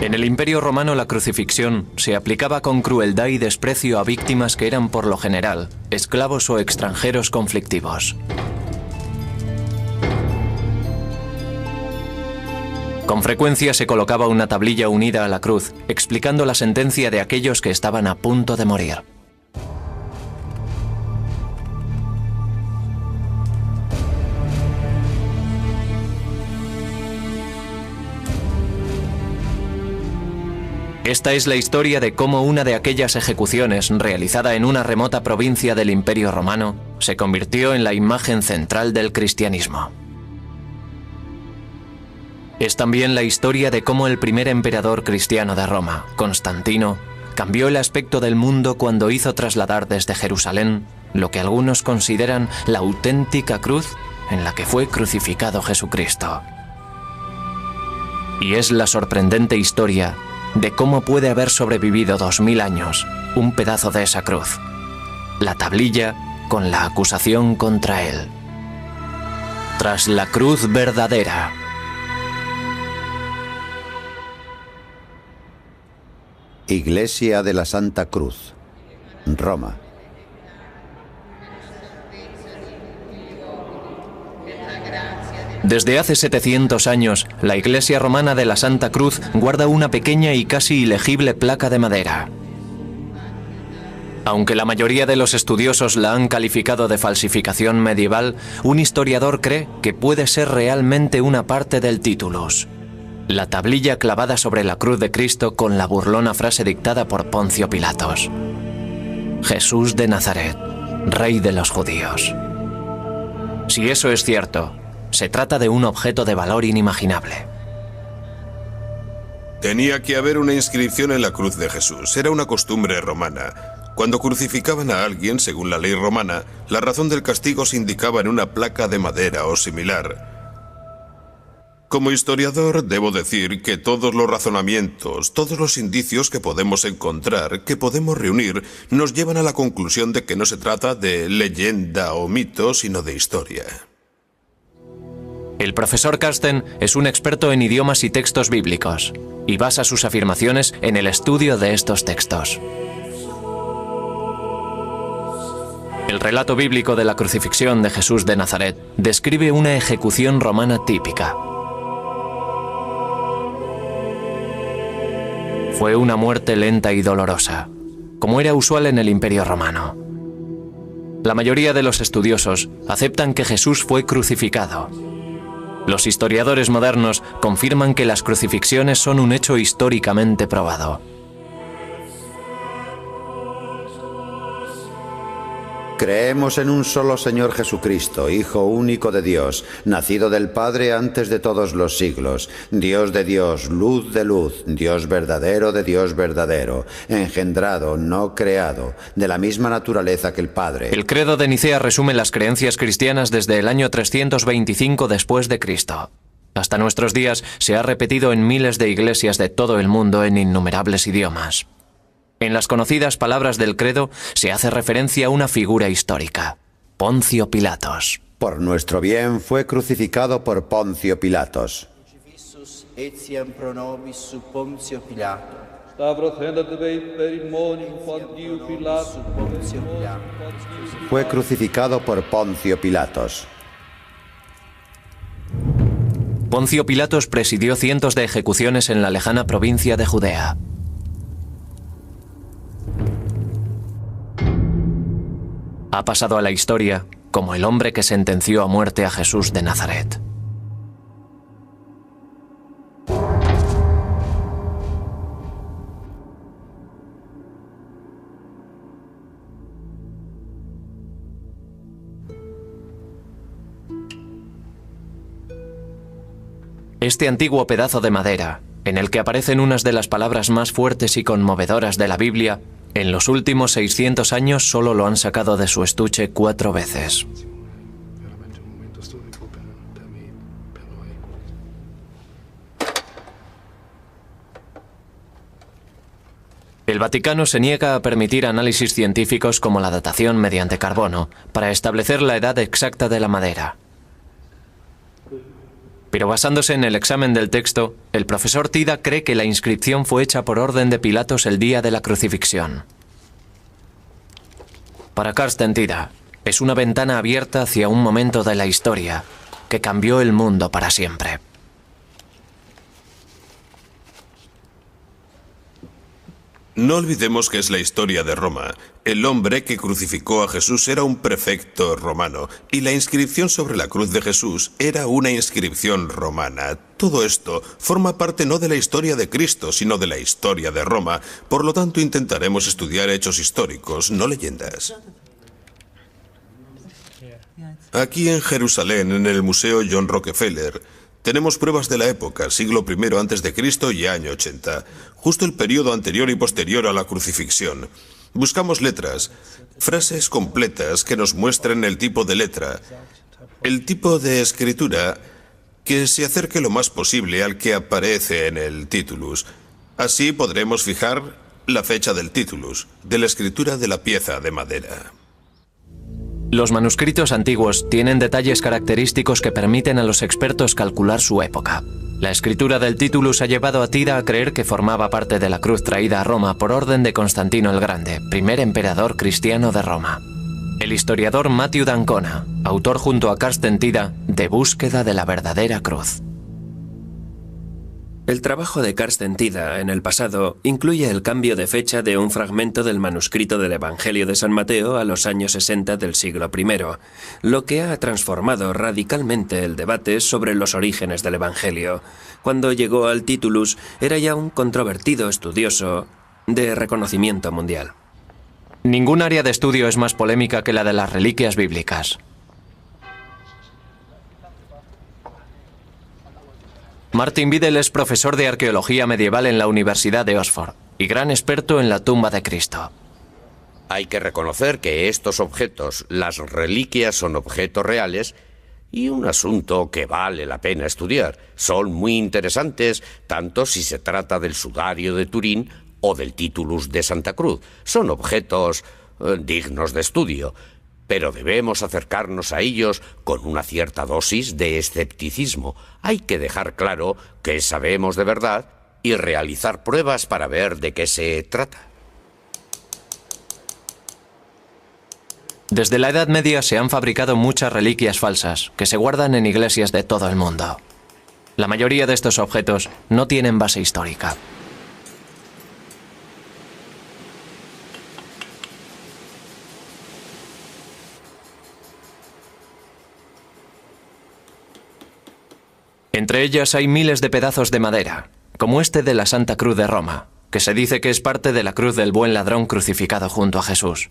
En el Imperio Romano la crucifixión se aplicaba con crueldad y desprecio a víctimas que eran por lo general esclavos o extranjeros conflictivos. Con frecuencia se colocaba una tablilla unida a la cruz, explicando la sentencia de aquellos que estaban a punto de morir. Esta es la historia de cómo una de aquellas ejecuciones, realizada en una remota provincia del Imperio Romano, se convirtió en la imagen central del cristianismo. Es también la historia de cómo el primer emperador cristiano de Roma, Constantino, cambió el aspecto del mundo cuando hizo trasladar desde Jerusalén lo que algunos consideran la auténtica cruz en la que fue crucificado Jesucristo. Y es la sorprendente historia de cómo puede haber sobrevivido 2000 años un pedazo de esa cruz, la tablilla con la acusación contra él. Tras la cruz verdadera. Iglesia de la Santa Cruz, Roma. Desde hace 700 años, la Iglesia Romana de la Santa Cruz guarda una pequeña y casi ilegible placa de madera. Aunque la mayoría de los estudiosos la han calificado de falsificación medieval, un historiador cree que puede ser realmente una parte del titulus. La tablilla clavada sobre la cruz de Cristo con la burlona frase dictada por Poncio Pilatos: Jesús de Nazaret, Rey de los Judíos. Si eso es cierto, se trata de un objeto de valor inimaginable. Tenía que haber una inscripción en la cruz de Jesús. Era una costumbre romana. Cuando crucificaban a alguien, según la ley romana, la razón del castigo se indicaba en una placa de madera o similar. Como historiador, debo decir que todos los razonamientos, todos los indicios que podemos encontrar, que podemos reunir, nos llevan a la conclusión de que no se trata de leyenda o mito, sino de historia. El profesor Carsten es un experto en idiomas y textos bíblicos, y basa sus afirmaciones en el estudio de estos textos. El relato bíblico de la crucifixión de Jesús de Nazaret describe una ejecución romana típica. Fue una muerte lenta y dolorosa, como era usual en el Imperio Romano. La mayoría de los estudiosos aceptan que Jesús fue crucificado. Los historiadores modernos confirman que las crucifixiones son un hecho históricamente probado. Creemos en un solo Señor Jesucristo, Hijo único de Dios, nacido del Padre antes de todos los siglos, Dios de Dios, luz de luz, Dios verdadero de Dios verdadero, engendrado, no creado, de la misma naturaleza que el Padre. El credo de Nicea resume las creencias cristianas desde el año 325 después de Cristo. Hasta nuestros días se ha repetido en miles de iglesias de todo el mundo en innumerables idiomas. En las conocidas palabras del credo se hace referencia a una figura histórica: Poncio Pilatos. Por nuestro bien fue crucificado por Poncio Pilatos. Fue crucificado por Poncio Pilatos. Poncio Pilatos presidió cientos de ejecuciones en la lejana provincia de Judea. Ha pasado a la historia como el hombre que sentenció a muerte a Jesús de Nazaret. Este antiguo pedazo de madera, en el que aparecen unas de las palabras más fuertes y conmovedoras de la Biblia, en los últimos 600 años solo lo han sacado de su estuche 4 veces. El Vaticano se niega a permitir análisis científicos como la datación mediante carbono para establecer la edad exacta de la madera. Pero basándose en el examen del texto, el profesor Tida cree que la inscripción fue hecha por orden de Pilatos el día de la crucifixión. Para Carsten Tida, es una ventana abierta hacia un momento de la historia que cambió el mundo para siempre. No olvidemos que es la historia de Roma. El hombre que crucificó a Jesús era un prefecto romano y la inscripción sobre la cruz de Jesús era una inscripción romana. Todo esto forma parte no de la historia de Cristo, sino de la historia de Roma. Por lo tanto, intentaremos estudiar hechos históricos, no leyendas. Aquí en Jerusalén, en el Museo John Rockefeller, tenemos pruebas de la época, siglo I a.C. y año 80, justo el periodo anterior y posterior a la crucifixión. Buscamos letras, frases completas que nos muestren el tipo de letra, el tipo de escritura que se acerque lo más posible al que aparece en el titulus. Así podremos fijar la fecha del titulus, de la escritura de la pieza de madera. Los manuscritos antiguos tienen detalles característicos que permiten a los expertos calcular su época. La escritura del Titulus ha llevado a Tida a creer que formaba parte de la cruz traída a Roma por orden de Constantino el Grande, primer emperador cristiano de Roma. El historiador Matthew d'Ancona, autor junto a Carsten Tida de Búsqueda de la verdadera cruz. El trabajo de Carsten Tida en el pasado incluye el cambio de fecha de un fragmento del manuscrito del Evangelio de San Mateo a los años 60 del siglo I, lo que ha transformado radicalmente el debate sobre los orígenes del Evangelio. Cuando llegó al Titulus, era ya un controvertido estudioso de reconocimiento mundial. Ningún área de estudio es más polémica que la de las reliquias bíblicas. Martin Biddle es profesor de arqueología medieval en la Universidad de Oxford y gran experto en la tumba de Cristo. Hay que reconocer que estos objetos, las reliquias, son objetos reales y un asunto que vale la pena estudiar. Son muy interesantes, tanto si se trata del sudario de Turín o del Titulus de Santa Cruz. Son objetos dignos de estudio, pero debemos acercarnos a ellos con una cierta dosis de escepticismo. Hay que dejar claro que sabemos de verdad y realizar pruebas para ver de qué se trata. Desde la Edad Media se han fabricado muchas reliquias falsas que se guardan en iglesias de todo el mundo. La mayoría de estos objetos no tienen base histórica. Entre ellas hay miles de pedazos de madera, como este de la Santa Cruz de Roma, que se dice que es parte de la cruz del buen ladrón crucificado junto a Jesús.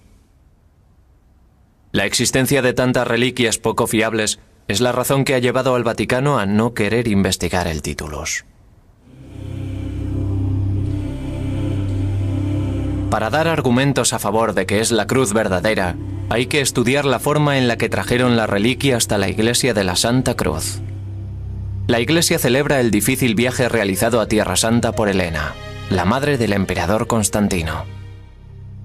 La existencia de tantas reliquias poco fiables es la razón que ha llevado al Vaticano a no querer investigar el Titulus. Para dar argumentos a favor de que es la cruz verdadera, hay que estudiar la forma en la que trajeron la reliquia hasta la iglesia de la Santa Cruz. La iglesia celebra el difícil viaje realizado a Tierra Santa por Helena, la madre del emperador Constantino.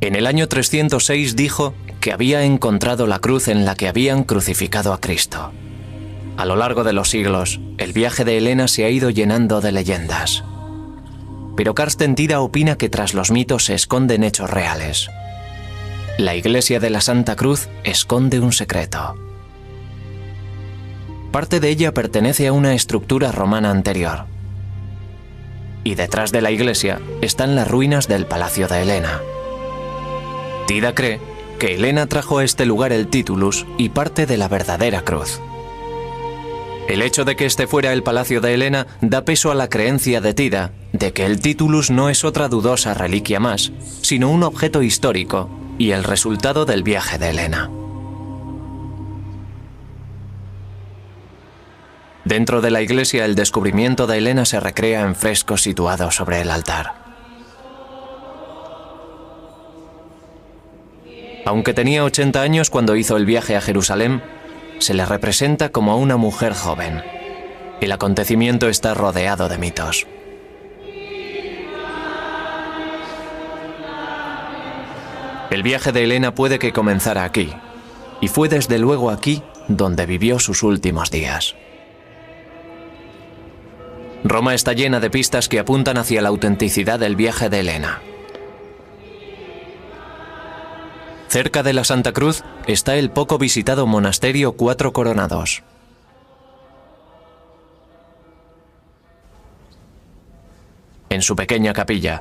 En el año 306 dijo que había encontrado la cruz en la que habían crucificado a Cristo. A lo largo de los siglos, el viaje de Helena se ha ido llenando de leyendas. Pero Carsten Tida opina que tras los mitos se esconden hechos reales. La iglesia de la Santa Cruz esconde un secreto. Parte de ella pertenece a una estructura romana anterior. Y detrás de la iglesia están las ruinas del Palacio de Helena. Tida cree que Helena trajo a este lugar el Titulus y parte de la verdadera cruz. El hecho de que este fuera el Palacio de Helena da peso a la creencia de Tida de que el Titulus no es otra dudosa reliquia más, sino un objeto histórico y el resultado del viaje de Helena. Dentro de la iglesia, el descubrimiento de Helena se recrea en frescos situados sobre el altar. Aunque tenía 80 años cuando hizo el viaje a Jerusalén, se le representa como a una mujer joven. El acontecimiento está rodeado de mitos. El viaje de Helena puede que comenzara aquí, y fue desde luego aquí donde vivió sus últimos días. Roma está llena de pistas que apuntan hacia la autenticidad del viaje de Helena. Cerca de la Santa Cruz está el poco visitado monasterio Cuatro Coronados. En su pequeña capilla,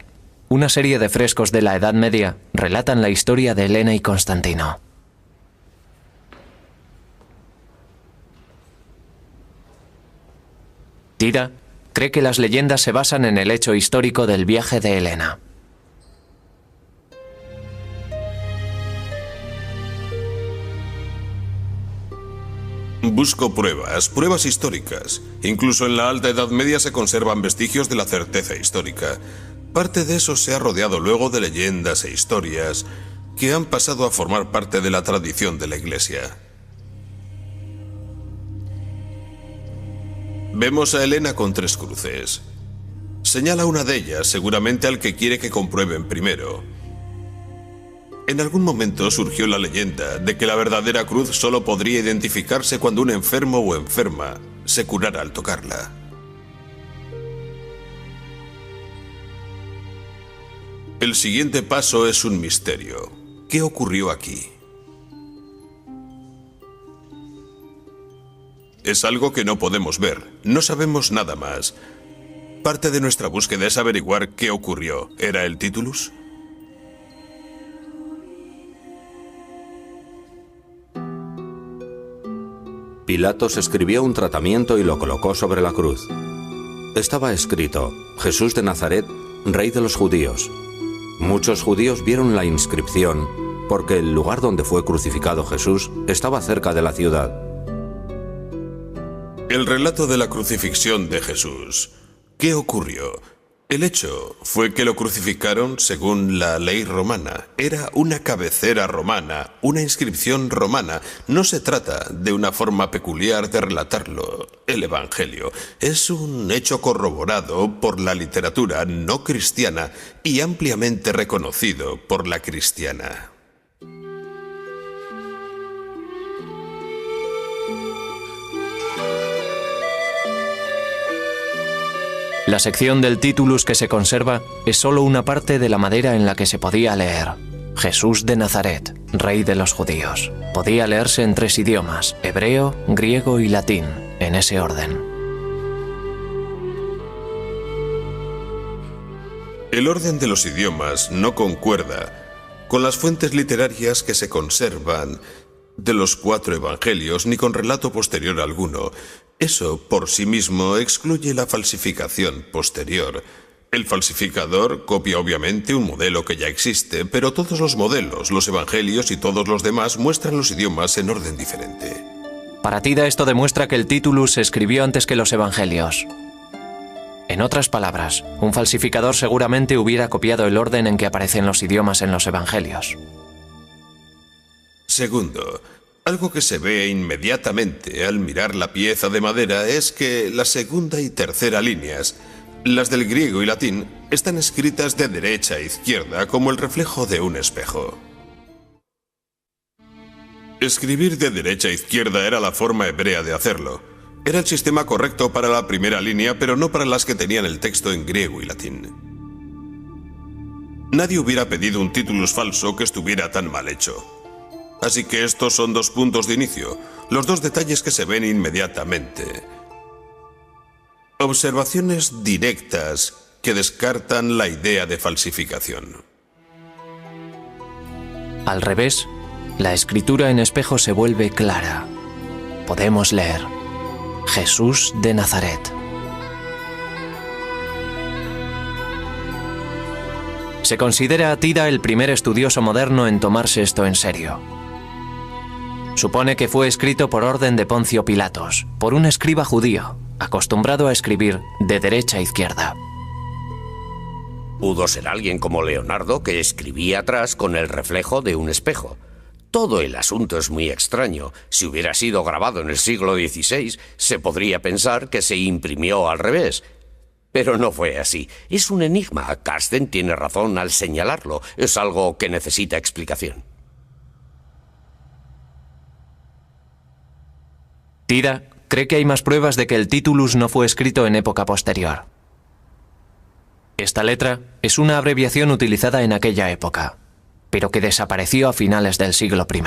una serie de frescos de la Edad Media relatan la historia de Helena y Constantino. Tida cree que las leyendas se basan en el hecho histórico del viaje de Helena. Busco pruebas históricas. Incluso en la Alta Edad Media se conservan vestigios de la certeza histórica. Parte de eso se ha rodeado luego de leyendas e historias que han pasado a formar parte de la tradición de la Iglesia. Vemos a Helena con 3 cruces. Señala una de ellas, seguramente al que quiere que comprueben primero. En algún momento surgió la leyenda de que la verdadera cruz solo podría identificarse cuando un enfermo o enferma se curara al tocarla. El siguiente paso es un misterio. ¿Qué ocurrió aquí? Es algo que no podemos ver. No sabemos nada más. Parte de nuestra búsqueda es averiguar qué ocurrió. ¿Era el Titulus? Pilatos escribió un tratamiento y lo colocó sobre la cruz. Estaba escrito: Jesús de Nazaret, Rey de los Judíos. Muchos judíos vieron la inscripción porque el lugar donde fue crucificado Jesús estaba cerca de la ciudad. El relato de la crucifixión de Jesús. ¿Qué ocurrió? El hecho fue que lo crucificaron según la ley romana. Era una cabecera romana, una inscripción romana. No se trata de una forma peculiar de relatarlo. El Evangelio es un hecho corroborado por la literatura no cristiana y ampliamente reconocido por la cristiana. La sección del Titulus que se conserva es solo una parte de la madera en la que se podía leer: Jesús de Nazaret, Rey de los Judíos. Podía leerse en 3 idiomas: hebreo, griego y latín, en ese orden. El orden de los idiomas no concuerda con las fuentes literarias que se conservan de los 4 evangelios ni con relato posterior alguno. Eso por sí mismo excluye la falsificación posterior. El falsificador copia obviamente un modelo que ya existe, pero todos los modelos, los evangelios y todos los demás muestran los idiomas en orden diferente. Para Tida esto demuestra que el Titulus se escribió antes que los evangelios. En otras palabras, un falsificador seguramente hubiera copiado el orden en que aparecen los idiomas en los evangelios. Segundo, algo que se ve inmediatamente al mirar la pieza de madera es que la segunda y tercera líneas, las del griego y latín, están escritas de derecha a izquierda como el reflejo de un espejo. Escribir de derecha a izquierda era la forma hebrea de hacerlo. Era el sistema correcto para la primera línea, pero no para las que tenían el texto en griego y latín. Nadie hubiera pedido un Titulus falso que estuviera tan mal hecho. Así que estos son 2 puntos de inicio, los 2 detalles que se ven inmediatamente. Observaciones directas que descartan la idea de falsificación. Al revés, la escritura en espejo se vuelve clara. Podemos leer: Jesús de Nazaret. Se considera a Tida el primer estudioso moderno en tomarse esto en serio. Supone que fue escrito por orden de Poncio Pilatos, por un escriba judío, acostumbrado a escribir de derecha a izquierda. Pudo ser alguien como Leonardo que escribía atrás con el reflejo de un espejo. Todo el asunto es muy extraño. Si hubiera sido grabado en el siglo XVI, se podría pensar que se imprimió al revés. Pero no fue así. Es un enigma. Carsten tiene razón al señalarlo. Es algo que necesita explicación. Tida cree que hay más pruebas de que el Titulus no fue escrito en época posterior. Esta letra es una abreviación utilizada en aquella época, pero que desapareció a finales del siglo I.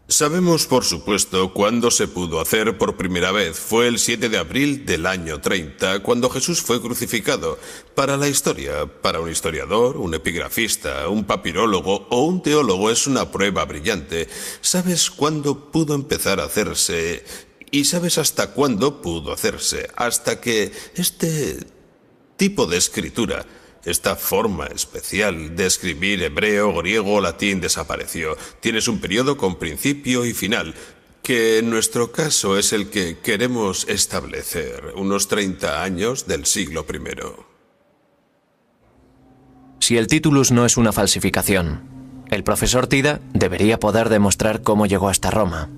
Sabemos, por supuesto, cuándo se pudo hacer por primera vez. Fue el 7 de abril del año 30, cuando Jesús fue crucificado. Para la historia, para un historiador, un epigrafista, un papirólogo o un teólogo es una prueba brillante. ¿Sabes cuándo pudo empezar a hacerse? ¿Y sabes hasta cuándo pudo hacerse? Hasta que este tipo de escritura, esta forma especial de escribir hebreo, griego o latín desapareció. Tienes un periodo con principio y final, que en nuestro caso es el que queremos establecer, unos 30 años del siglo I. Si el Titulus no es una falsificación, el profesor Tida debería poder demostrar cómo llegó hasta Roma.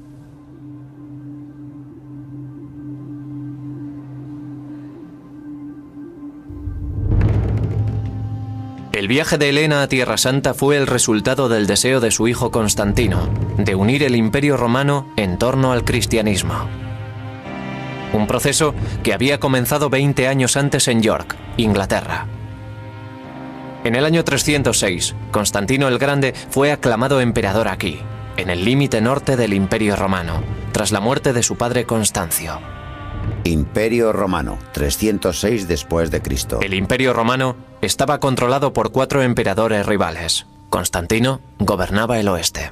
El viaje de Helena a Tierra Santa fue el resultado del deseo de su hijo Constantino de unir el Imperio Romano en torno al cristianismo. Un proceso que había comenzado 20 años antes en York, Inglaterra. En el año 306, Constantino el Grande fue aclamado emperador aquí, en el límite norte del Imperio Romano, tras la muerte de su padre Constancio. Imperio Romano, 306 después de Cristo. El Imperio Romano estaba controlado por 4 emperadores rivales. Constantino gobernaba el oeste.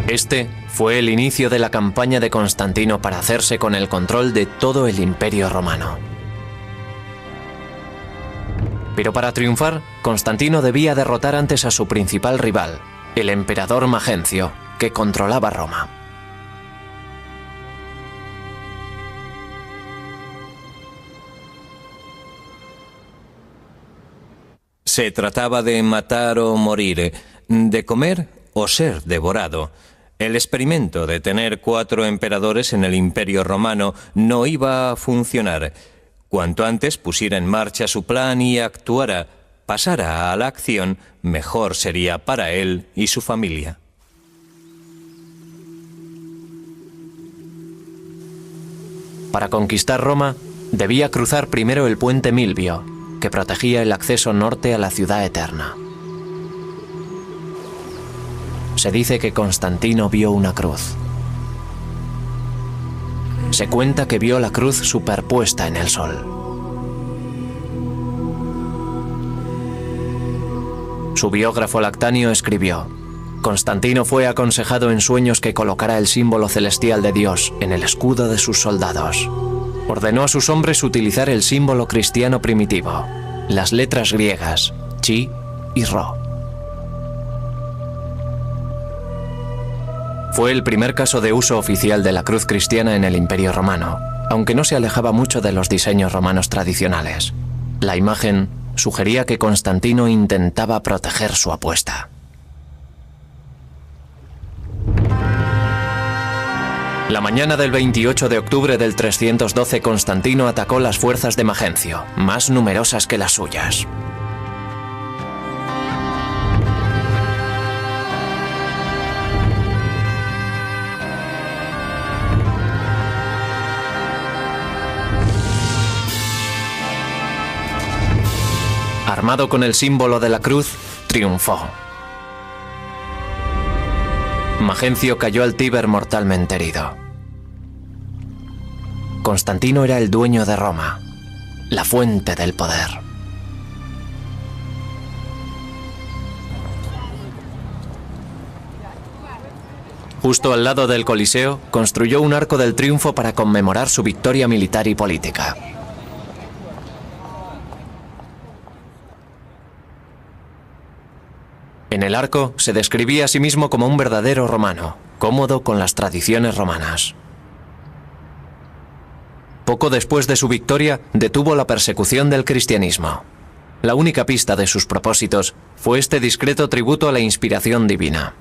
Este fue el inicio de la campaña de Constantino para hacerse con el control de todo el Imperio Romano. Pero para triunfar, Constantino debía derrotar antes a su principal rival, el emperador Magencio, que controlaba Roma. Se trataba de matar o morir, de comer o ser devorado. El experimento de tener 4 emperadores en el Imperio Romano no iba a funcionar. Cuanto antes pusiera en marcha su plan y actuara, pasara a la acción, mejor sería para él y su familia. Para conquistar Roma, debía cruzar primero el puente Milvio, que protegía el acceso norte a la ciudad eterna. Se dice que Constantino vio una cruz. Se cuenta que vio la cruz superpuesta en el sol. Su biógrafo Lactanio escribió: Constantino fue aconsejado en sueños que colocara el símbolo celestial de Dios en el escudo de sus soldados. Ordenó a sus hombres utilizar el símbolo cristiano primitivo, las letras griegas, chi y rho. Fue el primer caso de uso oficial de la cruz cristiana en el Imperio Romano, aunque no se alejaba mucho de los diseños romanos tradicionales. La imagen sugería que Constantino intentaba proteger su apuesta. La mañana del 28 de octubre del 312, Constantino atacó las fuerzas de Magencio, más numerosas que las suyas. Armado con el símbolo de la cruz, triunfó. Magencio cayó al Tíber mortalmente herido. Constantino era el dueño de Roma, la fuente del poder. Justo al lado del Coliseo, construyó un arco del triunfo para conmemorar su victoria militar y política. En el arco se describía a sí mismo como un verdadero romano, cómodo con las tradiciones romanas. Poco después de su victoria, detuvo la persecución del cristianismo. La única pista de sus propósitos fue este discreto tributo a la inspiración divina.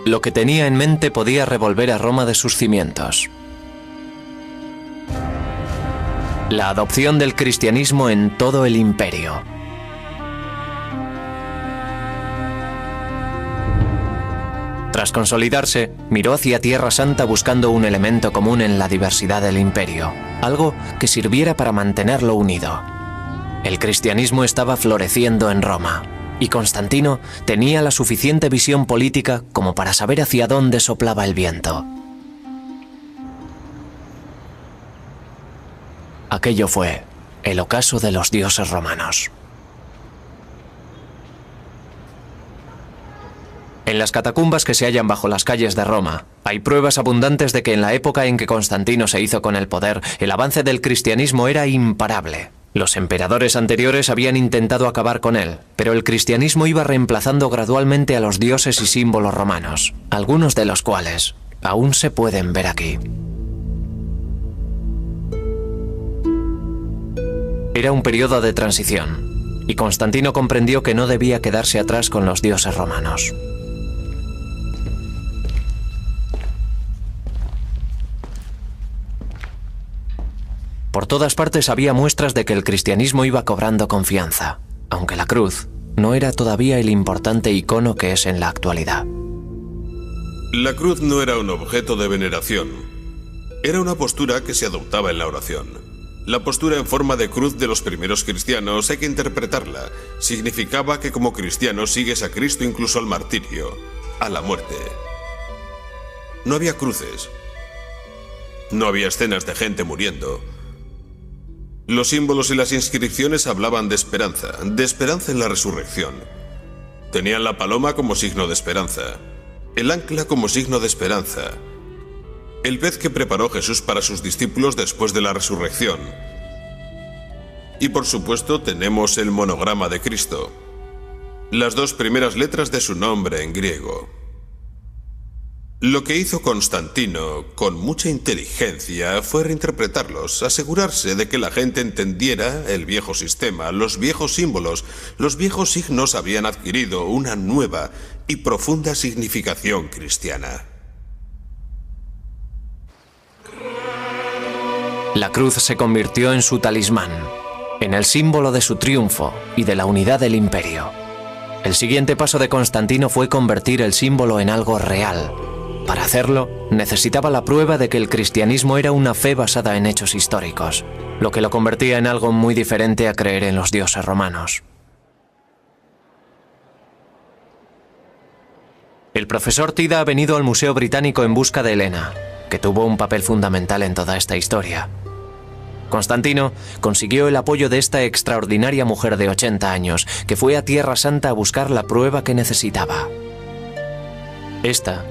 Lo que tenía en mente podía revolver a Roma de sus cimientos. La adopción del cristianismo en todo el imperio. Tras consolidarse, miró hacia Tierra Santa buscando un elemento común en la diversidad del imperio, algo que sirviera para mantenerlo unido. El cristianismo estaba floreciendo en Roma, y Constantino tenía la suficiente visión política como para saber hacia dónde soplaba el viento. Aquello fue el ocaso de los dioses romanos. En las catacumbas que se hallan bajo las calles de Roma, hay pruebas abundantes de que en la época en que Constantino se hizo con el poder, el avance del cristianismo era imparable. Los emperadores anteriores habían intentado acabar con él, pero el cristianismo iba reemplazando gradualmente a los dioses y símbolos romanos, algunos de los cuales aún se pueden ver aquí. Era un periodo de transición, y Constantino comprendió que no debía quedarse atrás con los dioses romanos. Por todas partes había muestras de que el cristianismo iba cobrando confianza, aunque la cruz no era todavía el importante icono que es en la actualidad. La cruz no era un objeto de veneración. Era una postura que se adoptaba en la oración. La postura en forma de cruz de los primeros cristianos hay que interpretarla. Significaba que como cristiano sigues a Cristo incluso al martirio, a la muerte. No había cruces. No había escenas de gente muriendo. Los símbolos y las inscripciones hablaban de esperanza en la resurrección. Tenían la paloma como signo de esperanza, el ancla como signo de esperanza, el pez que preparó Jesús para sus discípulos después de la resurrección. Y por supuesto tenemos el monograma de Cristo, las dos primeras letras de su nombre en griego. Lo que hizo Constantino, con mucha inteligencia, fue reinterpretarlos, asegurarse de que la gente entendiera el viejo sistema, los viejos símbolos, los viejos signos habían adquirido una nueva y profunda significación cristiana. La cruz se convirtió en su talismán, en el símbolo de su triunfo y de la unidad del imperio. El siguiente paso de Constantino fue convertir el símbolo en algo real. Para hacerlo, necesitaba la prueba de que el cristianismo era una fe basada en hechos históricos, lo que lo convertía en algo muy diferente a creer en los dioses romanos. El profesor Tida ha venido al Museo Británico en busca de Helena, que tuvo un papel fundamental en toda esta historia. Constantino consiguió el apoyo de esta extraordinaria mujer de 80 años, que fue a Tierra Santa a buscar la prueba que necesitaba. Esta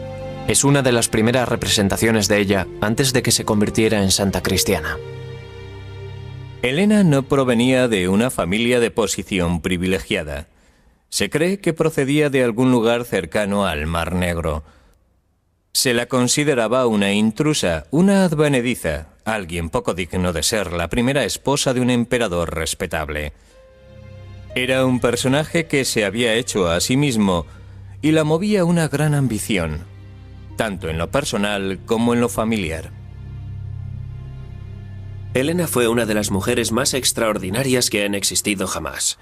es una de las primeras representaciones de ella antes de que se convirtiera en santa cristiana. Helena no provenía de una familia de posición privilegiada. Se cree que procedía de algún lugar cercano al Mar Negro. Se la consideraba una intrusa, una advenediza, alguien poco digno de ser la primera esposa de un emperador respetable. Era un personaje que se había hecho a sí mismo y la movía una gran ambición, tanto en lo personal como en lo familiar. Helena fue una de las mujeres más extraordinarias que han existido jamás.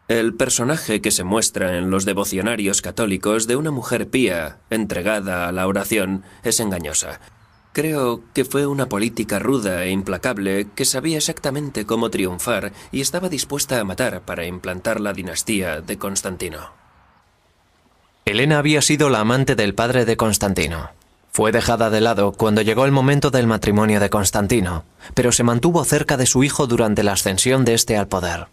El personaje que se muestra en los devocionarios católicos de una mujer pía, entregada a la oración, es engañosa. Creo que fue una política ruda e implacable que sabía exactamente cómo triunfar y estaba dispuesta a matar para implantar la dinastía de Constantino. Helena había sido la amante del padre de Constantino. Fue dejada de lado cuando llegó el momento del matrimonio de Constantino, pero se mantuvo cerca de su hijo durante la ascensión de este al poder.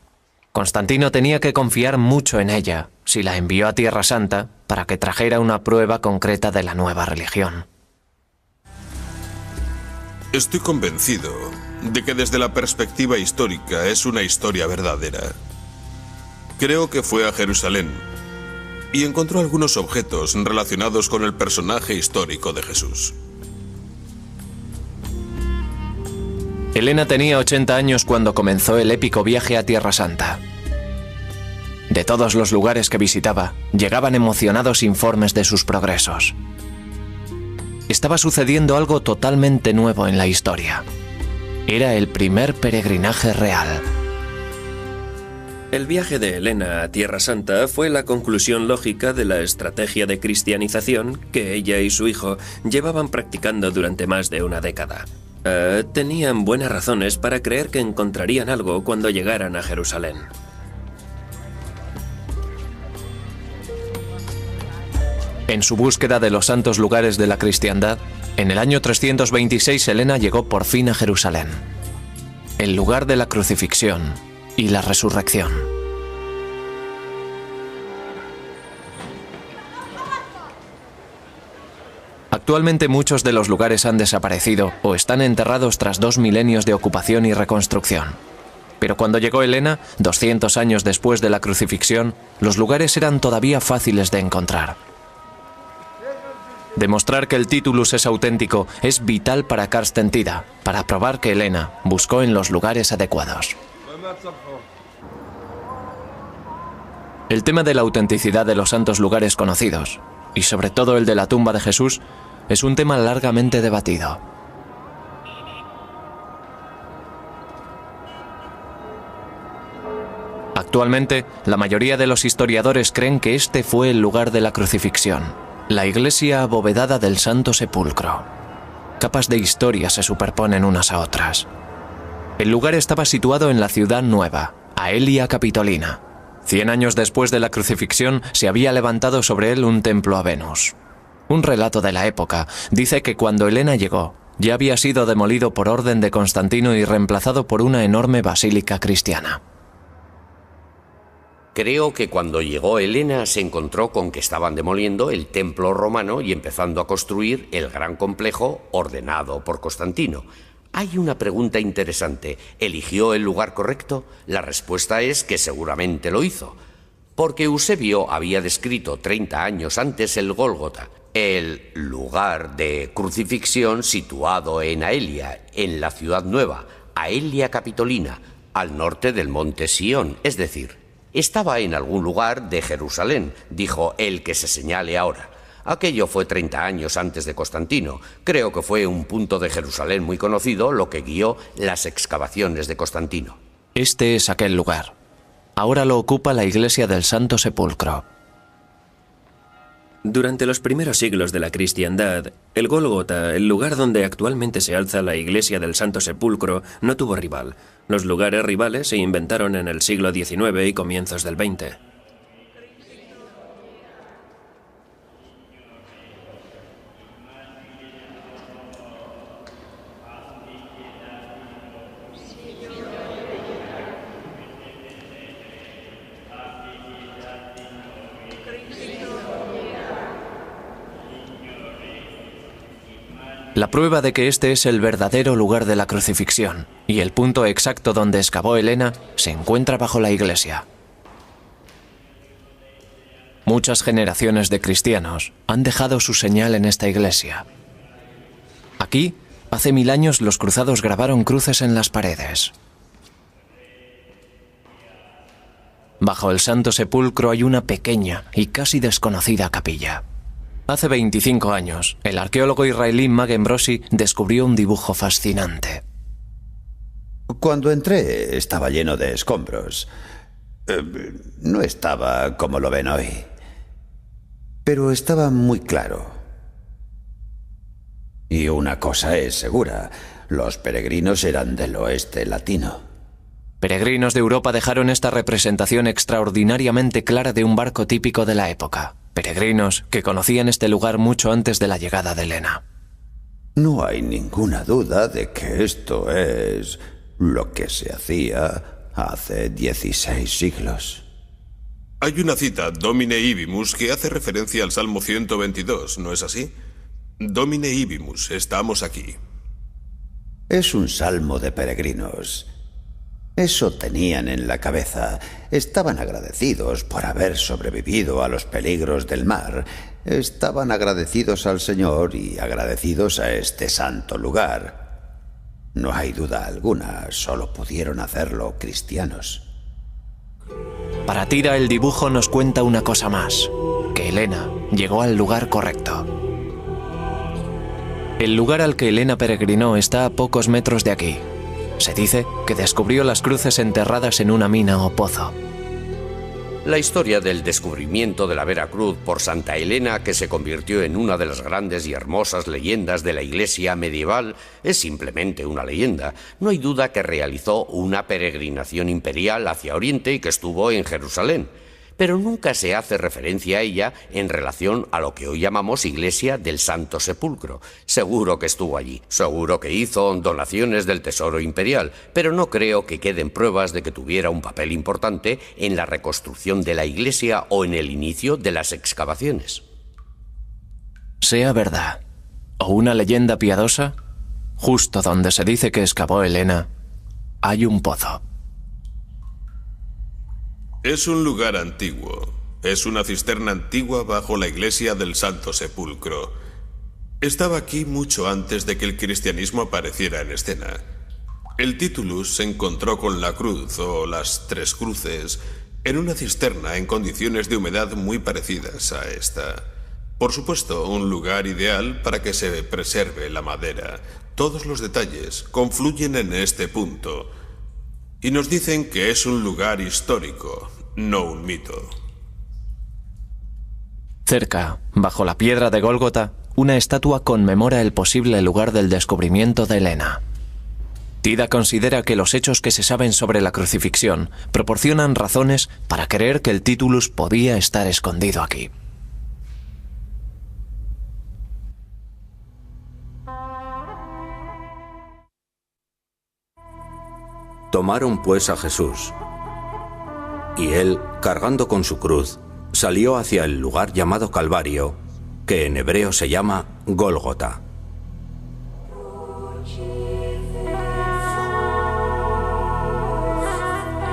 Constantino tenía que confiar mucho en ella si la envió a Tierra Santa para que trajera una prueba concreta de la nueva religión. Estoy convencido de que desde la perspectiva histórica es una historia verdadera. Creo que fue a Jerusalén y encontró algunos objetos relacionados con el personaje histórico de Jesús. Helena tenía 80 años cuando comenzó el épico viaje a Tierra Santa. De todos los lugares que visitaba, llegaban emocionados informes de sus progresos. Estaba sucediendo algo totalmente nuevo en la historia. Era el primer peregrinaje real. El viaje de Helena a Tierra Santa fue la conclusión lógica de la estrategia de cristianización que ella y su hijo llevaban practicando durante más de una década. Tenían buenas razones para creer que encontrarían algo cuando llegaran a Jerusalén. En su búsqueda de los santos lugares de la cristiandad, en el año 326 Helena llegó por fin a Jerusalén, el lugar de la crucifixión y la resurrección. Actualmente muchos de los lugares han desaparecido o están enterrados tras 2 milenios de ocupación y reconstrucción. Pero cuando llegó Helena, 200 años después de la crucifixión, los lugares eran todavía fáciles de encontrar. Demostrar que el Titulus es auténtico es vital para Carsten Tida, para probar que Helena buscó en los lugares adecuados. El tema de la autenticidad de los santos lugares conocidos, y sobre todo el de la tumba de Jesús, es un tema largamente debatido. Actualmente, la mayoría de los historiadores creen que este fue el lugar de la crucifixión, la iglesia abovedada del Santo Sepulcro. Capas de historia se superponen unas a otras. El lugar estaba situado en la ciudad nueva, Aelia Capitolina. 100 años después de la crucifixión se había levantado sobre él un templo a Venus. Un relato de la época dice que cuando Helena llegó, ya había sido demolido por orden de Constantino y reemplazado por una enorme basílica cristiana. Creo que cuando llegó Helena se encontró con que estaban demoliendo el templo romano y empezando a construir el gran complejo ordenado por Constantino. Hay una pregunta interesante. ¿Eligió el lugar correcto? La respuesta es que seguramente lo hizo, porque Eusebio había descrito 30 años antes el Gólgota, el lugar de crucifixión situado en Aelia, en la ciudad nueva, Aelia Capitolina, al norte del monte Sión, es decir, estaba en algún lugar de Jerusalén, dijo el que se señale ahora. Aquello fue 30 años antes de Constantino. Creo que fue un punto de Jerusalén muy conocido lo que guió las excavaciones de Constantino. Este es aquel lugar. Ahora lo ocupa la iglesia del Santo Sepulcro. Durante los primeros siglos de la cristiandad, el Gólgota, el lugar donde actualmente se alza la iglesia del Santo Sepulcro, no tuvo rival. Los lugares rivales se inventaron en el siglo XIX y comienzos del XX. La prueba de que este es el verdadero lugar de la crucifixión y el punto exacto donde excavó Helena se encuentra bajo la iglesia. Muchas generaciones de cristianos han dejado su señal en esta iglesia. Aquí, hace 1000 años, los cruzados grabaron cruces en las paredes. Bajo el Santo Sepulcro hay una pequeña y casi desconocida capilla. Hace 25 años, el arqueólogo israelí Magen Brossi descubrió un dibujo fascinante. Cuando entré estaba lleno de escombros. No estaba como lo ven hoy, pero estaba muy claro. Y una cosa es segura, los peregrinos eran del oeste latino. Peregrinos de Europa dejaron esta representación extraordinariamente clara de un barco típico de la época. Peregrinos que conocían este lugar mucho antes de la llegada de Helena. No hay ninguna duda de que esto es lo que se hacía hace 16 siglos. Hay una cita, Domine Ibimus, que hace referencia al Salmo 122, ¿no es así? Domine Ibimus, estamos aquí. Es un salmo de peregrinos. Eso tenían en la cabeza. Estaban agradecidos por haber sobrevivido a los peligros del mar. Estaban agradecidos al Señor y agradecidos a este santo lugar. No hay duda alguna, solo pudieron hacerlo cristianos. Para Tida, el dibujo nos cuenta una cosa más, que Helena llegó al lugar correcto. El lugar al que Helena peregrinó está a pocos metros de aquí, Se dice que descubrió las cruces enterradas en una mina o pozo. La historia del descubrimiento de la Vera Cruz por Santa Elena, que se convirtió en una de las grandes y hermosas leyendas de la Iglesia medieval, es simplemente una leyenda. No hay duda que realizó una peregrinación imperial hacia Oriente y que estuvo en Jerusalén. Pero nunca se hace referencia a ella en relación a lo que hoy llamamos Iglesia del Santo Sepulcro. Seguro que estuvo allí, seguro que hizo donaciones del tesoro imperial, pero no creo que queden pruebas de que tuviera un papel importante en la reconstrucción de la iglesia o en el inicio de las excavaciones. Sea verdad o una leyenda piadosa, justo donde se dice que excavó Elena, hay un pozo. Es un lugar antiguo. Es una cisterna antigua bajo la iglesia del Santo Sepulcro. Estaba aquí mucho antes de que el cristianismo apareciera en escena. El Titulus se encontró con la cruz, o las tres cruces, en una cisterna en condiciones de humedad muy parecidas a esta. Por supuesto, un lugar ideal para que se preserve la madera. Todos los detalles confluyen en este punto. Y nos dicen que es un lugar histórico, no un mito. Cerca, bajo la piedra de Gólgota, una estatua conmemora el posible lugar del descubrimiento de Elena. Tida considera que los hechos que se saben sobre la crucifixión proporcionan razones para creer que el Titulus podía estar escondido aquí. Tomaron pues a Jesús, y él, cargando con su cruz, salió hacia el lugar llamado Calvario, que en hebreo se llama Gólgota.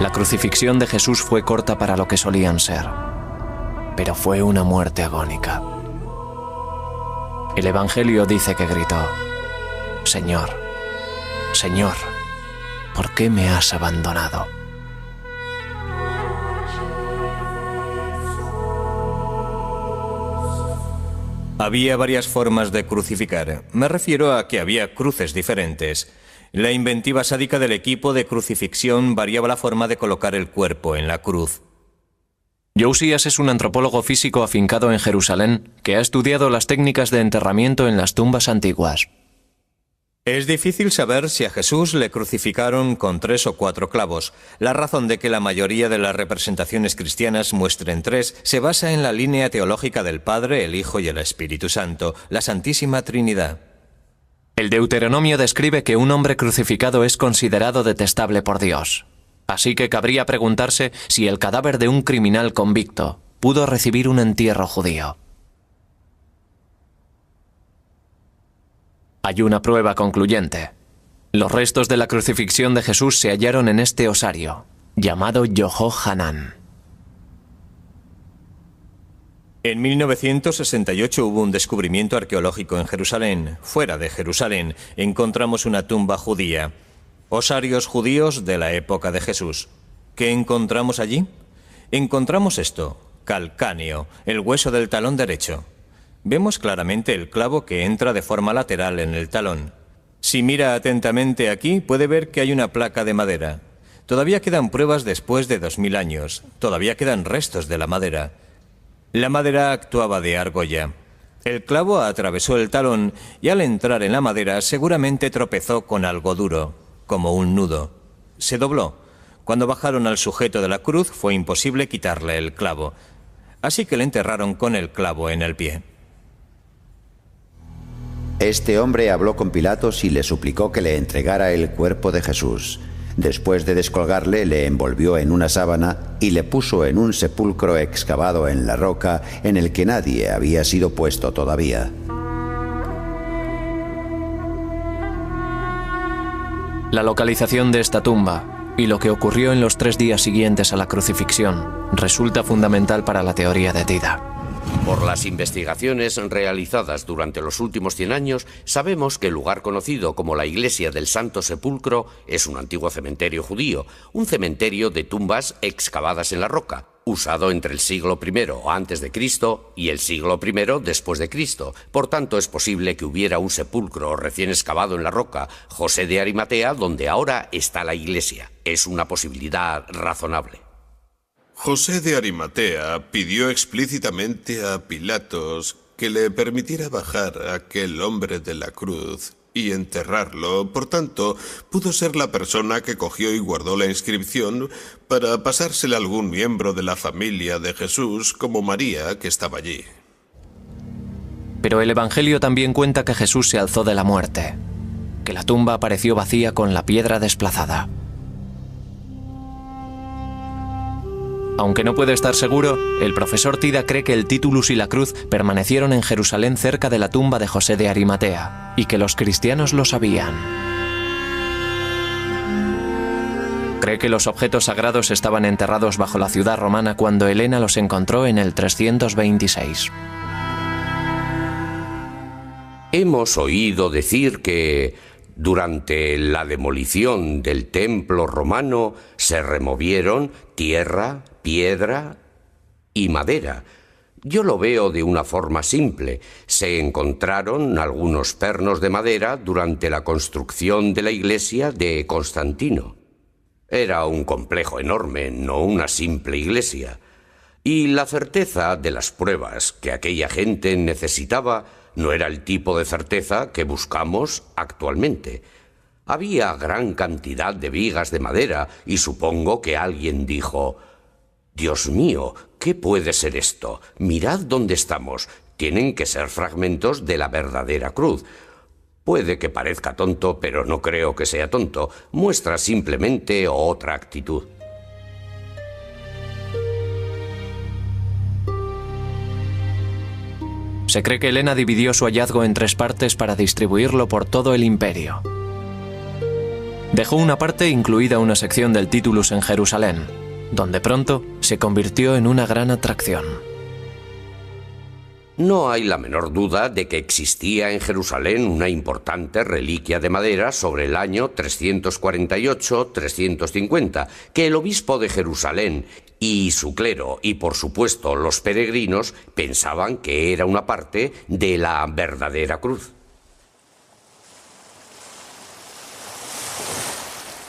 La crucifixión de Jesús fue corta para lo que solían ser, pero fue una muerte agónica. El Evangelio dice que gritó: Señor, Señor, ¿por qué me has abandonado? Había varias formas de crucificar. Me refiero a que había cruces diferentes. La inventiva sádica del equipo de crucifixión variaba la forma de colocar el cuerpo en la cruz. Josías es un antropólogo físico afincado en Jerusalén que ha estudiado las técnicas de enterramiento en las tumbas antiguas. Es difícil saber si a Jesús le crucificaron con 3 o 4 clavos. La razón de que la mayoría de las representaciones cristianas muestren 3 se basa en la línea teológica del Padre, el Hijo y el Espíritu Santo, la Santísima Trinidad. El Deuteronomio describe que un hombre crucificado es considerado detestable por Dios. Así que cabría preguntarse si el cadáver de un criminal convicto pudo recibir un entierro judío. Hay una prueba concluyente. Los restos de la crucifixión de Jesús se hallaron en este osario, llamado Yohohanán. En 1968 hubo un descubrimiento arqueológico en Jerusalén. Fuera de Jerusalén encontramos una tumba judía. Osarios judíos de la época de Jesús. ¿Qué encontramos allí? Encontramos esto: calcáneo, el hueso del talón derecho. Vemos claramente el clavo que entra de forma lateral en el talón. Si mira atentamente aquí, puede ver que hay una placa de madera. Todavía quedan pruebas después de 2000 años. Todavía quedan restos de la madera. La madera actuaba de argolla. El clavo atravesó el talón y al entrar en la madera seguramente tropezó con algo duro, como un nudo. Se dobló. Cuando bajaron al sujeto de la cruz fue imposible quitarle el clavo. Así que le enterraron con el clavo en el pie. Este hombre habló con Pilatos y le suplicó que le entregara el cuerpo de Jesús. Después de descolgarle, le envolvió en una sábana y le puso en un sepulcro excavado en la roca en el que nadie había sido puesto todavía. La localización de esta tumba y lo que ocurrió en los 3 días siguientes a la crucifixión resulta fundamental para la teoría de Tida. Por las investigaciones realizadas durante los últimos 100 años, sabemos que el lugar conocido como la Iglesia del Santo Sepulcro es un antiguo cementerio judío, un cementerio de tumbas excavadas en la roca. usado entre el siglo I antes de Cristo y el siglo I después de Cristo. Por tanto, es posible que hubiera un sepulcro recién excavado en la roca, José de Arimatea, donde ahora está la iglesia. Es una posibilidad razonable. José de Arimatea pidió explícitamente a Pilatos que le permitiera bajar a aquel hombre de la cruz y enterrarlo. Por tanto, pudo ser la persona que cogió y guardó la inscripción para pasársela a algún miembro de la familia de Jesús, como María, que estaba allí. Pero el Evangelio también cuenta que Jesús se alzó de la muerte, que la tumba apareció vacía con la piedra desplazada. Aunque no puede estar seguro, el profesor Tida cree que el titulus y la cruz permanecieron en Jerusalén cerca de la tumba de José de Arimatea, y que los cristianos lo sabían. Cree que los objetos sagrados estaban enterrados bajo la ciudad romana cuando Helena los encontró en el 326. Hemos oído decir que durante la demolición del templo romano se removieron tierra, piedra y madera. Yo lo veo de una forma simple. Se encontraron algunos pernos de madera durante la construcción de la iglesia de Constantino. Era un complejo enorme, no una simple iglesia. Y la certeza de las pruebas que aquella gente necesitaba no era el tipo de certeza que buscamos actualmente. Había gran cantidad de vigas de madera y supongo que alguien dijo: «Dios mío, ¿qué puede ser esto? Mirad dónde estamos. Tienen que ser fragmentos de la verdadera cruz». Puede que parezca tonto, pero no creo que sea tonto. Muestra simplemente otra actitud. Se cree que Helena dividió su hallazgo en 3 partes para distribuirlo por todo el imperio. Dejó una parte, incluida una sección del titulus, en Jerusalén, donde pronto se convirtió en una gran atracción. No hay la menor duda de que existía en Jerusalén una importante reliquia de madera sobre el año 348-350, que el obispo de Jerusalén y su clero, y por supuesto los peregrinos, pensaban que era una parte de la verdadera cruz.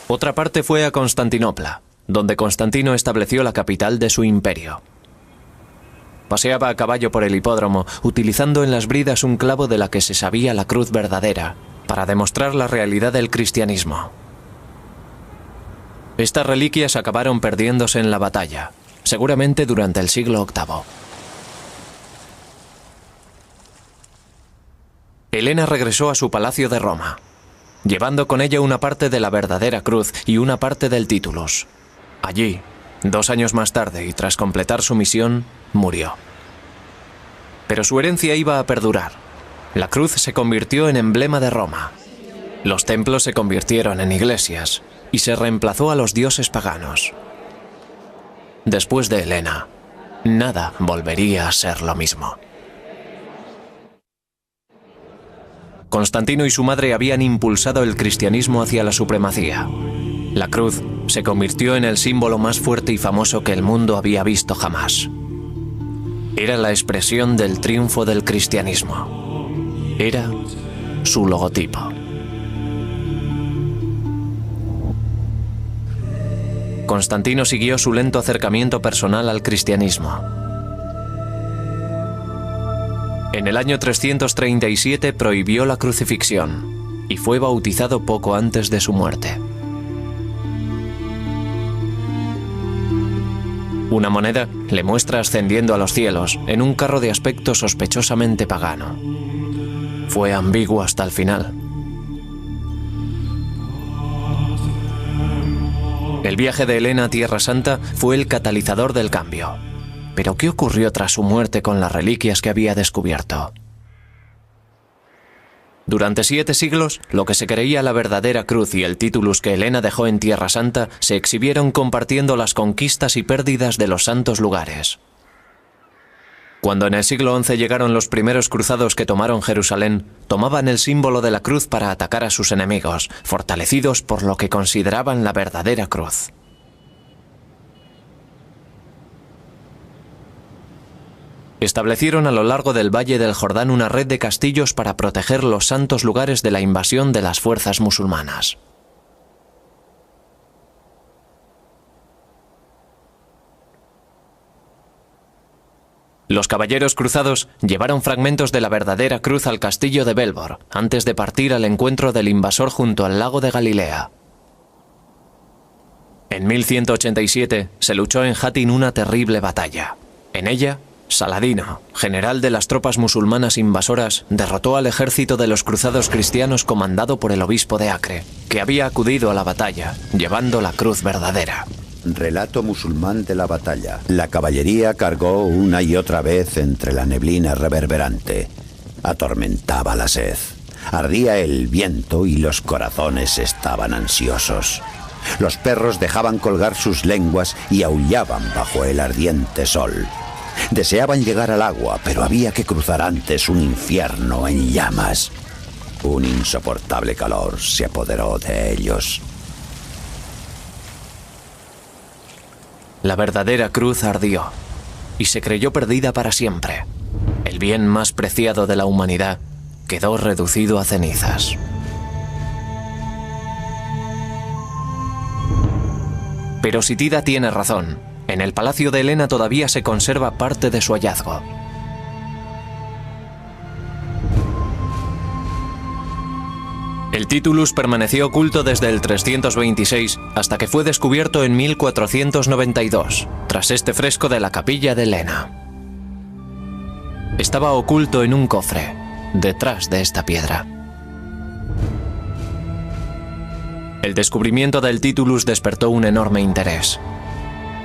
Otra parte fue a Constantinopla, donde Constantino estableció la capital de su imperio. Paseaba a caballo por el hipódromo, utilizando en las bridas un clavo de la que se sabía la cruz verdadera, para demostrar la realidad del cristianismo. Estas reliquias acabaron perdiéndose en la batalla, seguramente durante el siglo VIII. Helena regresó a su palacio de Roma, llevando con ella una parte de la verdadera cruz y una parte del titulus. Allí, 2 años más tarde y tras completar su misión, murió. Pero su herencia iba a perdurar. La cruz se convirtió en emblema de Roma. Los templos se convirtieron en iglesias y se reemplazó a los dioses paganos. Después de Helena, nada volvería a ser lo mismo. Constantino y su madre habían impulsado el cristianismo hacia la supremacía. La cruz se convirtió en el símbolo más fuerte y famoso que el mundo había visto jamás. Era la expresión del triunfo del cristianismo. Era su logotipo. Constantino siguió su lento acercamiento personal al cristianismo. En el año 337 prohibió la crucifixión y fue bautizado poco antes de su muerte. Una moneda le muestra ascendiendo a los cielos en un carro de aspecto sospechosamente pagano. Fue ambiguo hasta el final. El viaje de Helena a Tierra Santa fue el catalizador del cambio. ¿Pero qué ocurrió tras su muerte con las reliquias que había descubierto? Durante 7 siglos, lo que se creía la verdadera cruz y el titulus que Helena dejó en Tierra Santa se exhibieron compartiendo las conquistas y pérdidas de los santos lugares. Cuando en el siglo XI llegaron los primeros cruzados que tomaron Jerusalén, tomaban el símbolo de la cruz para atacar a sus enemigos, fortalecidos por lo que consideraban la verdadera cruz. establecieron a lo largo del Valle del Jordán una red de castillos para proteger los santos lugares de la invasión de las fuerzas musulmanas. Los caballeros cruzados llevaron fragmentos de la verdadera cruz al castillo de Belbor, antes de partir al encuentro del invasor junto al lago de Galilea. En 1187 se luchó en Hattin una terrible batalla. En ella, Saladino, general de las tropas musulmanas invasoras, derrotó al ejército de los cruzados cristianos comandado por el obispo de Acre, que había acudido a la batalla, llevando la cruz verdadera. Relato musulmán de la batalla. La caballería cargó una y otra vez entre la neblina reverberante. Atormentaba la sed. Ardía el viento y los corazones estaban ansiosos. Los perros dejaban colgar sus lenguas y aullaban bajo el ardiente sol. Deseaban llegar al agua, pero había que cruzar antes un infierno en llamas. Un insoportable calor se apoderó de ellos. La verdadera cruz ardió y se creyó perdida para siempre. El bien más preciado de la humanidad quedó reducido a cenizas. Pero Sitida tiene razón. En el palacio de Helena todavía se conserva parte de su hallazgo. El Titulus permaneció oculto desde el 326 hasta que fue descubierto en 1492, tras este fresco de la capilla de Helena. Estaba oculto en un cofre, detrás de esta piedra. El descubrimiento del Titulus despertó un enorme interés.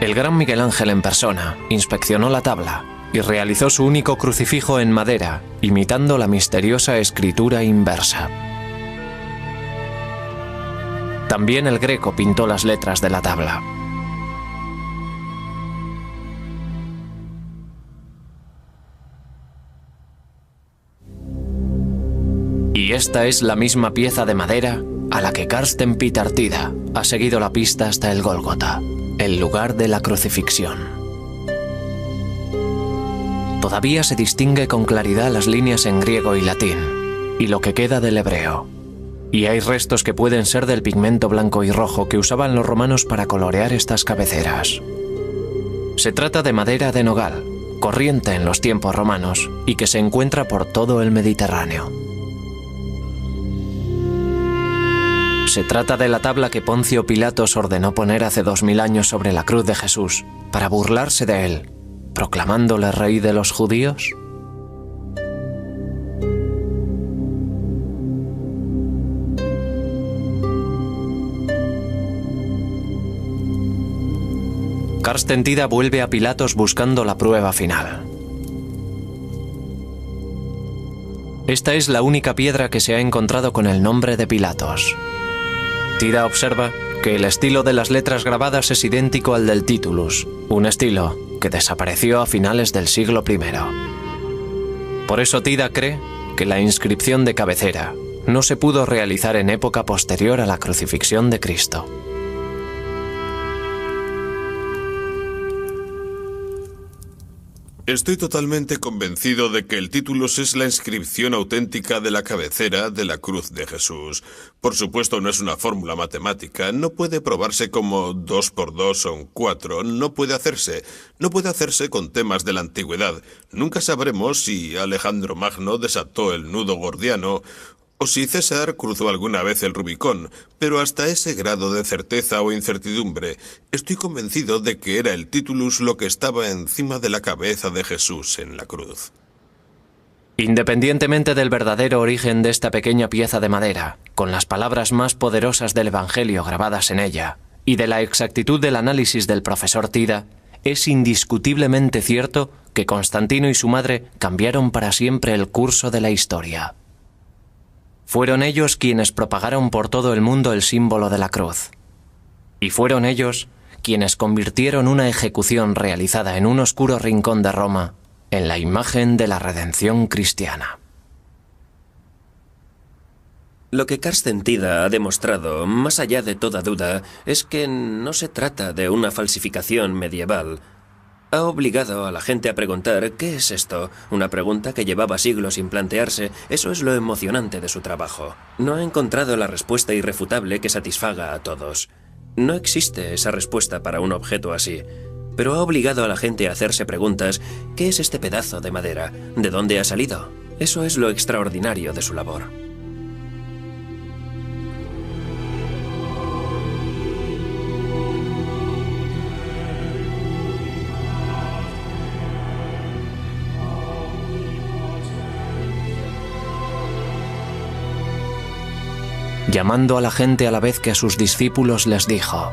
El gran Miguel Ángel en persona inspeccionó la tabla y realizó su único crucifijo en madera, imitando la misteriosa escritura inversa. También el Greco pintó las letras de la tabla. Y esta es la misma pieza de madera a la que Carsten Peter Tida ha seguido la pista hasta el Gólgota, el lugar de la crucifixión. Todavía se distingue con claridad las líneas en griego y latín, y lo que queda del hebreo. Y hay restos que pueden ser del pigmento blanco y rojo que usaban los romanos para colorear estas cabeceras. Se trata de madera de nogal, corriente en los tiempos romanos, y que se encuentra por todo el Mediterráneo. Se trata de la tabla que Poncio Pilatos ordenó poner hace 2000 años sobre la cruz de Jesús, para burlarse de él, proclamándole rey de los judíos. Carsten Tida vuelve a Pilatos buscando la prueba final. Esta es la única piedra que se ha encontrado con el nombre de Pilatos. Tida observa que el estilo de las letras grabadas es idéntico al del Titulus, un estilo que desapareció a finales del siglo I. Por eso Tida cree que la inscripción de cabecera no se pudo realizar en época posterior a la crucifixión de Cristo. Estoy totalmente convencido de que el Titulus es la inscripción auténtica de la cabecera de la cruz de Jesús. Por supuesto, no es una fórmula matemática, no puede probarse como 2 por 2 son 4, no puede hacerse con temas de la antigüedad. Nunca sabremos si Alejandro Magno desató el nudo gordiano o si César cruzó alguna vez el Rubicón, pero hasta ese grado de certeza o incertidumbre, estoy convencido de que era el Titulus lo que estaba encima de la cabeza de Jesús en la cruz. Independientemente del verdadero origen de esta pequeña pieza de madera, con las palabras más poderosas del Evangelio grabadas en ella, y de la exactitud del análisis del profesor Tida, es indiscutiblemente cierto que Constantino y su madre cambiaron para siempre el curso de la historia. Fueron ellos quienes propagaron por todo el mundo el símbolo de la cruz. Y fueron ellos quienes convirtieron una ejecución realizada en un oscuro rincón de Roma en la imagen de la redención cristiana. Lo que Carsten Tida ha demostrado, más allá de toda duda, es que no se trata de una falsificación medieval, Ha obligado a la gente a preguntar ¿qué es esto? Una pregunta que llevaba siglos sin plantearse. Eso es lo emocionante de su trabajo. No ha encontrado la respuesta irrefutable que satisfaga a todos. No existe esa respuesta para un objeto así. Pero ha obligado a la gente a hacerse preguntas ¿qué es este pedazo de madera? ¿De dónde ha salido? Eso es lo extraordinario de su labor. Llamando a la gente a la vez que a sus discípulos les dijo: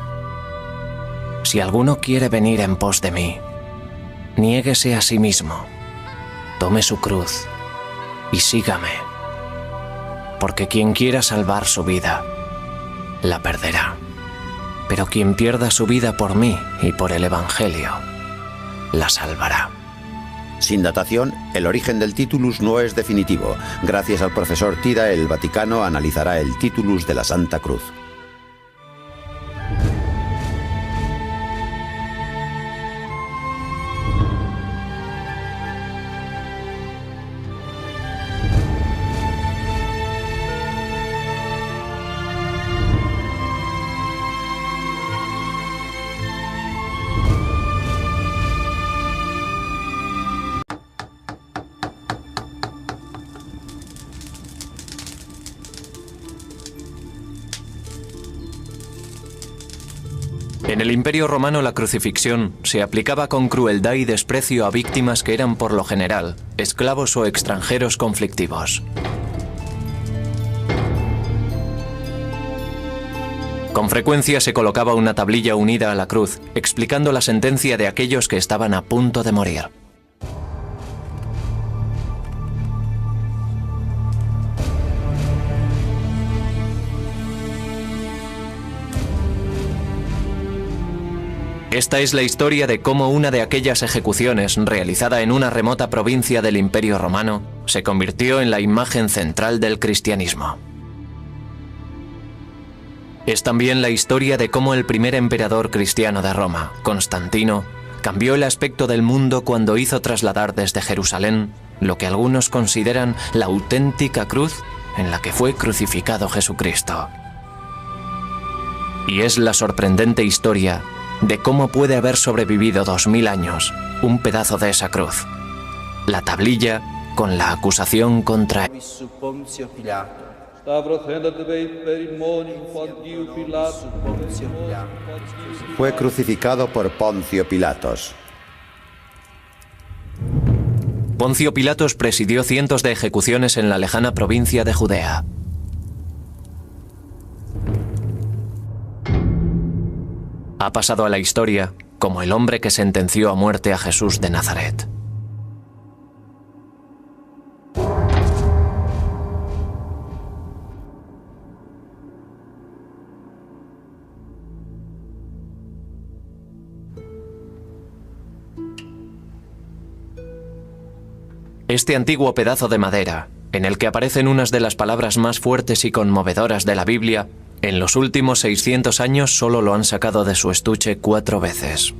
Si alguno quiere venir en pos de mí, niéguese a sí mismo, tome su cruz y sígame. Porque quien quiera salvar su vida, la perderá. Pero quien pierda su vida por mí y por el Evangelio, la salvará. Sin datación, el origen del Titulus no es definitivo. Gracias al profesor Tida, el Vaticano analizará el Titulus de la Santa Cruz. En el Imperio Romano la crucifixión se aplicaba con crueldad y desprecio a víctimas que eran por lo general esclavos o extranjeros conflictivos. Con frecuencia se colocaba una tablilla unida a la cruz, explicando la sentencia de aquellos que estaban a punto de morir. Esta es la historia de cómo una de aquellas ejecuciones, realizada en una remota provincia del Imperio Romano, se convirtió en la imagen central del cristianismo. Es también la historia de cómo el primer emperador cristiano de Roma, Constantino, cambió el aspecto del mundo cuando hizo trasladar desde Jerusalén lo que algunos consideran la auténtica cruz en la que fue crucificado Jesucristo. Y es la sorprendente historia de cómo puede haber sobrevivido 2000 años un pedazo de esa cruz, la tablilla con la acusación contra él. Fue crucificado por Poncio Pilatos. Poncio Pilatos presidió cientos de ejecuciones en la lejana provincia de Judea. Ha pasado a la historia como el hombre que sentenció a muerte a Jesús de Nazaret. Este antiguo pedazo de madera, en el que aparecen unas de las palabras más fuertes y conmovedoras de la Biblia, en los últimos 600 años solo lo han sacado de su estuche 4 veces.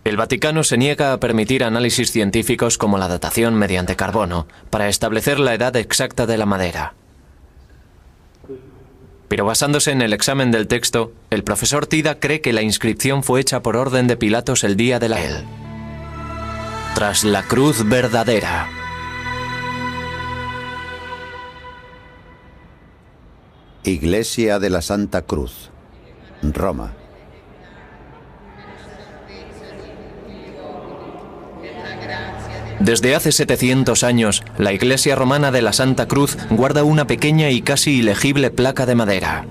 El Vaticano se niega a permitir análisis científicos como la datación mediante carbono para establecer la edad exacta de la madera. Pero basándose en el examen del texto, el profesor Tida cree que la inscripción fue hecha por orden de Pilatos el día de la tras la cruz verdadera. Iglesia de la Santa Cruz, Roma. Desde hace 700 años, la Iglesia Romana de la Santa Cruz guarda una pequeña y casi ilegible placa de madera.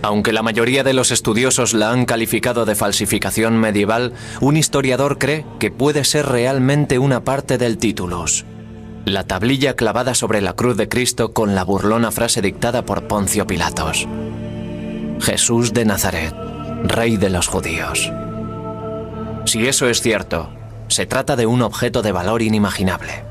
Aunque la mayoría de los estudiosos la han calificado de falsificación medieval, un historiador cree que puede ser realmente una parte del Titulus, la tablilla clavada sobre la cruz de Cristo con la burlona frase dictada por Poncio Pilatos: Jesús de Nazaret, Rey de los Judíos. Si eso es cierto, se trata de un objeto de valor inimaginable.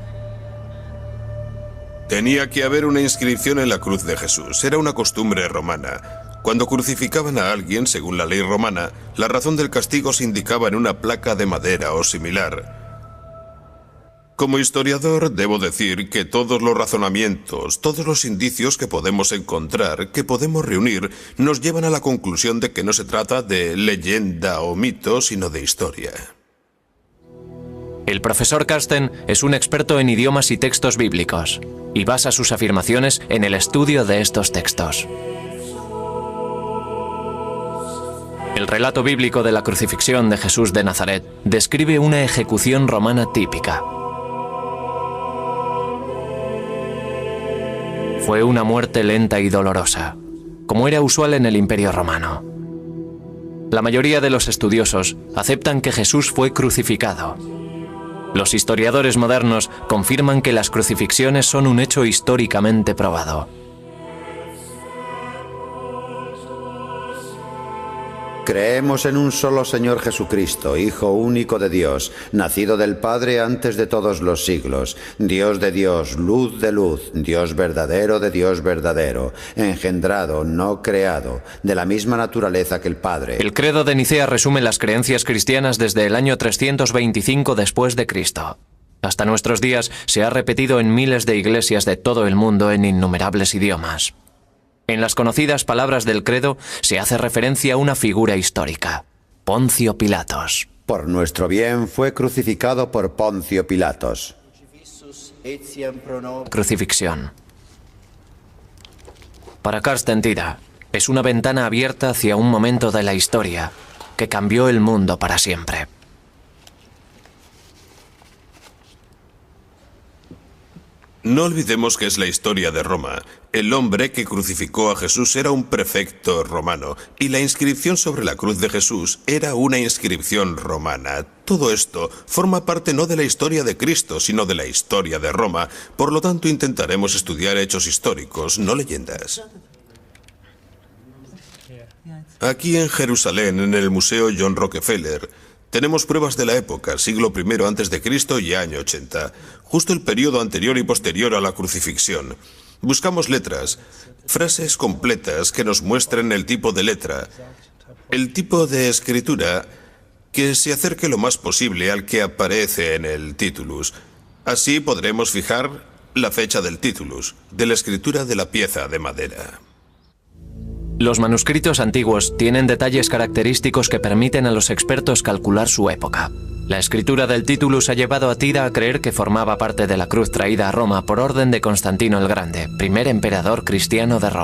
Tenía que haber una inscripción en la cruz de Jesús. Era una costumbre romana. Cuando crucificaban a alguien, según la ley romana, la razón del castigo se indicaba en una placa de madera o similar. Como historiador, debo decir que todos los razonamientos, todos los indicios que podemos encontrar, que podemos reunir, nos llevan a la conclusión de que no se trata de leyenda o mito, sino de historia. El profesor Carsten es un experto en idiomas y textos bíblicos, y basa sus afirmaciones en el estudio de estos textos. El relato bíblico de la crucifixión de Jesús de Nazaret describe una ejecución romana típica. Fue una muerte lenta y dolorosa, como era usual en el Imperio Romano. La mayoría de los estudiosos aceptan que Jesús fue crucificado. Los historiadores modernos confirman que las crucifixiones son un hecho históricamente probado. Creemos en un solo Señor Jesucristo, Hijo único de Dios, nacido del Padre antes de todos los siglos, Dios de Dios, luz de luz, Dios verdadero de Dios verdadero, engendrado, no creado, de la misma naturaleza que el Padre. El credo de Nicea resume las creencias cristianas desde el año 325 después de Cristo. Hasta nuestros días se ha repetido en miles de iglesias de todo el mundo en innumerables idiomas. En las conocidas palabras del credo se hace referencia a una figura histórica, Poncio Pilatos. Por nuestro bien fue crucificado por Poncio Pilatos. Crucifixión. Para Carsten Tida, es una ventana abierta hacia un momento de la historia que cambió el mundo para siempre. No olvidemos que es la historia de Roma. El hombre que crucificó a Jesús era un prefecto romano y la inscripción sobre la cruz de Jesús era una inscripción romana. Todo esto forma parte no de la historia de Cristo, sino de la historia de Roma. Por lo tanto, intentaremos estudiar hechos históricos, no leyendas. Aquí en Jerusalén, en el Museo John Rockefeller, tenemos pruebas de la época, siglo I a.C. y año 80, justo el periodo anterior y posterior a la crucifixión. Buscamos letras, frases completas que nos muestren el tipo de letra, el tipo de escritura que se acerque lo más posible al que aparece en el titulus. Así podremos fijar la fecha del titulus, de la escritura de la pieza de madera. Los manuscritos antiguos tienen detalles característicos que permiten a los expertos calcular su época. La escritura del titulus ha llevado a Tida a creer que formaba parte de la cruz traída a Roma por orden de Constantino el Grande, primer emperador cristiano de Roma.